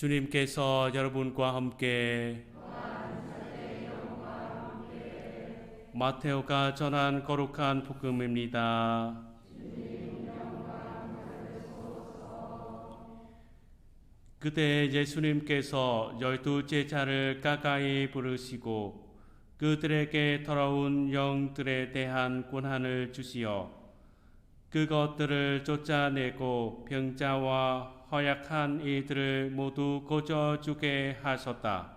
주님께서 여러분과 함께 마테오가 전한 거룩한 복음입니다. 그때 예수님께서 12 제자를 가까이 부르시고 그들에게 더러운 영들에 대한 권한을 주시어 그것들을 쫓아내고 병자와 허약한 이들을 모두 고쳐주게 하셨다.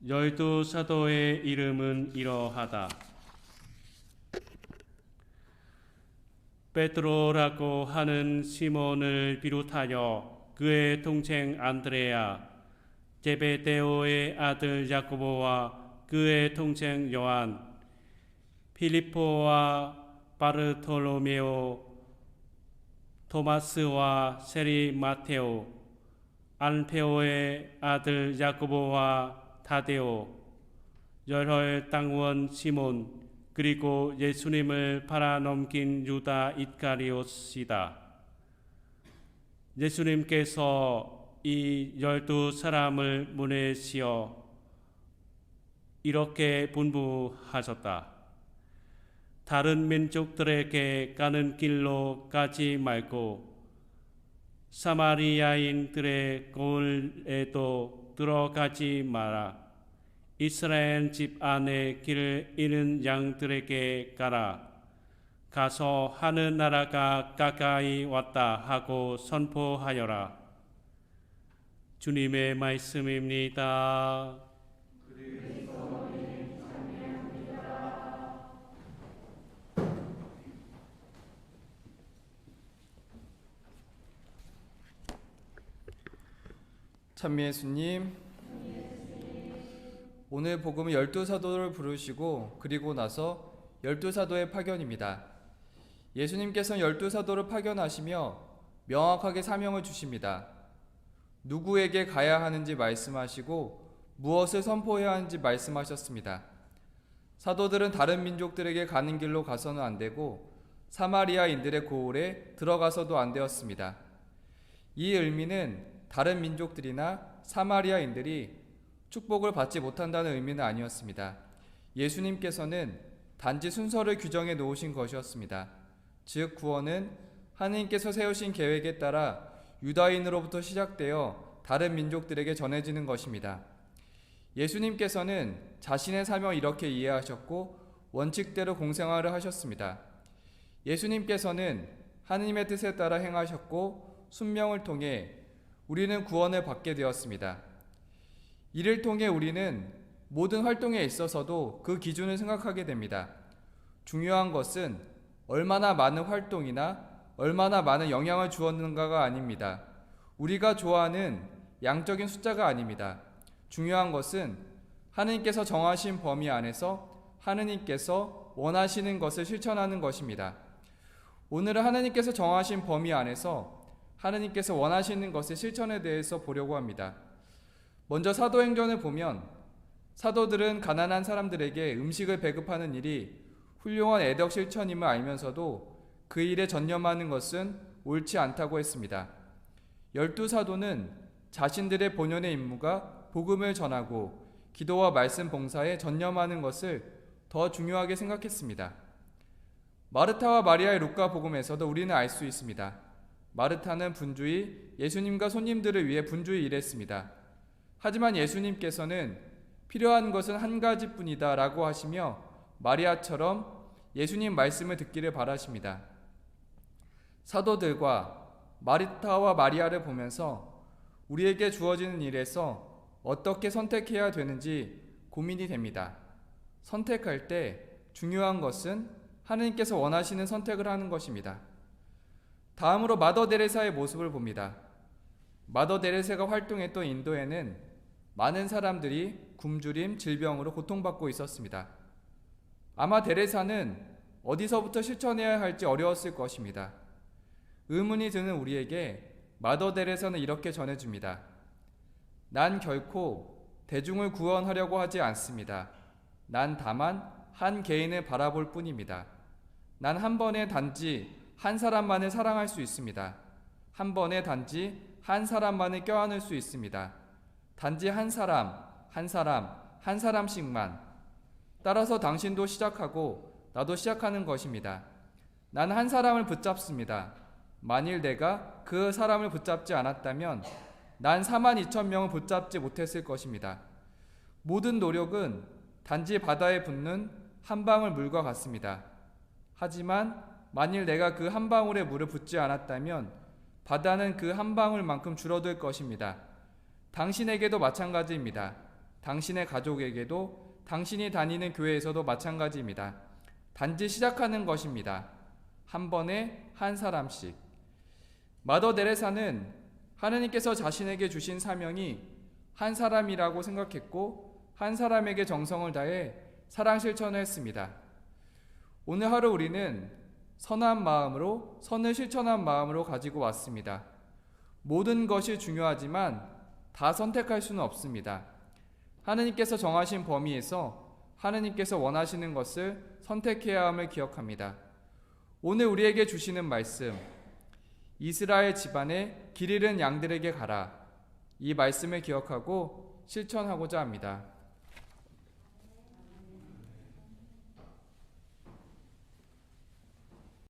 12 사도의 이름은 이러하다. 베드로라고 하는 시몬을 비롯하여 그의 동생 안드레아, 제베데오의 아들 야고보와 그의 동생 요한, 필리포와 바르톨로메오, 토마스와 세리 마테오, 알페오의 아들 야고보와 타데오, 열혈 당원 시몬, 그리고 예수님을 팔아넘긴 유다 이스카리옷이다. 예수님께서 이 12 사람을 문에 씌어 이렇게 분부하셨다. 다른 민족들에게 가는 길로 가지 말고 사마리아인들의 고을에도 들어가지 마라. 이스라엘 집 안에 길을 잃은 양들에게 가라. 가서 하늘 나라가 가까이 왔다 하고 선포하여라. 주님의 말씀입니다. 찬미 예수님, 오늘 복음은 12 사도를 부르시고 그리고 나서 12 사도의 파견입니다. 예수님께서는 12 사도를 파견하시며 명확하게 사명을 주십니다. 누구에게 가야 하는지 말씀하시고 무엇을 선포해야 하는지 말씀하셨습니다. 사도들은 다른 민족들에게 가는 길로 가서는 안 되고 사마리아인들의 고을에 들어가서도 안 되었습니다. 이 의미는 다른 민족들이나 사마리아인들이 축복을 받지 못한다는 의미는 아니었습니다. 예수님께서는 단지 순서를 규정해 놓으신 것이었습니다. 즉 구원은 하느님께서 세우신 계획에 따라 유다인으로부터 시작되어 다른 민족들에게 전해지는 것입니다. 예수님께서는 자신의 사명을 이렇게 이해하셨고 원칙대로 공생활을 하셨습니다. 예수님께서는 하느님의 뜻에 따라 행하셨고 순명을 통해 우리는 구원을 받게 되었습니다. 이를 통해 우리는 모든 활동에 있어서도 그 기준을 생각하게 됩니다. 중요한 것은 얼마나 많은 활동이나 얼마나 많은 영향을 주었는가가 아닙니다. 우리가 좋아하는 양적인 숫자가 아닙니다. 중요한 것은 하느님께서 정하신 범위 안에서 하느님께서 원하시는 것을 실천하는 것입니다. 오늘은 하느님께서 정하신 범위 안에서 하느님께서 원하시는 것의 실천에 대해서 보려고 합니다. 먼저 사도행전을 보면 사도들은 가난한 사람들에게 음식을 배급하는 일이 훌륭한 애덕 실천임을 알면서도 그 일에 전념하는 것은 옳지 않다고 했습니다. 12 사도는 자신들의 본연의 임무가 복음을 전하고 기도와 말씀 봉사에 전념하는 것을 더 중요하게 생각했습니다. 마르타와 마리아의 루카 복음에서도 우리는 알 수 있습니다. 마르타는 분주히 예수님과 손님들을 위해 분주히 일했습니다. 하지만 예수님께서는 필요한 것은 한 가지뿐이다 라고 하시며 마리아처럼 예수님 말씀을 듣기를 바라십니다. 사도들과 마르타와 마리아를 보면서 우리에게 주어지는 일에서 어떻게 선택해야 되는지 고민이 됩니다. 선택할 때 중요한 것은 하느님께서 원하시는 선택을 하는 것입니다. 다음으로 마더 데레사의 모습을 봅니다. 마더 데레사가 활동했던 인도에는 많은 사람들이 굶주림, 질병으로 고통받고 있었습니다. 아마 데레사는 어디서부터 실천해야 할지 어려웠을 것입니다. 의문이 드는 우리에게 마더 데레사는 이렇게 전해줍니다. 난 결코 대중을 구원하려고 하지 않습니다. 난 다만 한 개인을 바라볼 뿐입니다. 난 한 번에 단지 한 사람만을 사랑할 수 있습니다. 한 번에 단지 한 사람만을 껴안을 수 있습니다. 단지 한 사람, 한 사람, 한 사람씩만. 따라서 당신도 시작하고 나도 시작하는 것입니다. 난 한 사람을 붙잡습니다. 만일 내가 그 사람을 붙잡지 않았다면 난 42,000명을 붙잡지 못했을 것입니다. 모든 노력은 단지 바다에 붙는 한 방울 물과 같습니다. 하지만 만일 내가 그 한 방울의 물을 붓지 않았다면 바다는 그 한 방울만큼 줄어들 것입니다. 당신에게도 마찬가지입니다. 당신의 가족에게도, 당신이 다니는 교회에서도 마찬가지입니다. 단지 시작하는 것입니다. 한 번에 한 사람씩. 마더 데레사는 하느님께서 자신에게 주신 사명이 한 사람이라고 생각했고 한 사람에게 정성을 다해 사랑 실천을 했습니다. 오늘 하루 우리는 선한 마음으로, 선을 실천한 마음으로 가지고 왔습니다. 모든 것이 중요하지만 다 선택할 수는 없습니다. 하느님께서 정하신 범위에서 하느님께서 원하시는 것을 선택해야 함을 기억합니다. 오늘 우리에게 주시는 말씀, 이스라엘 집안에 길 잃은 양들에게 가라. 이 말씀을 기억하고 실천하고자 합니다.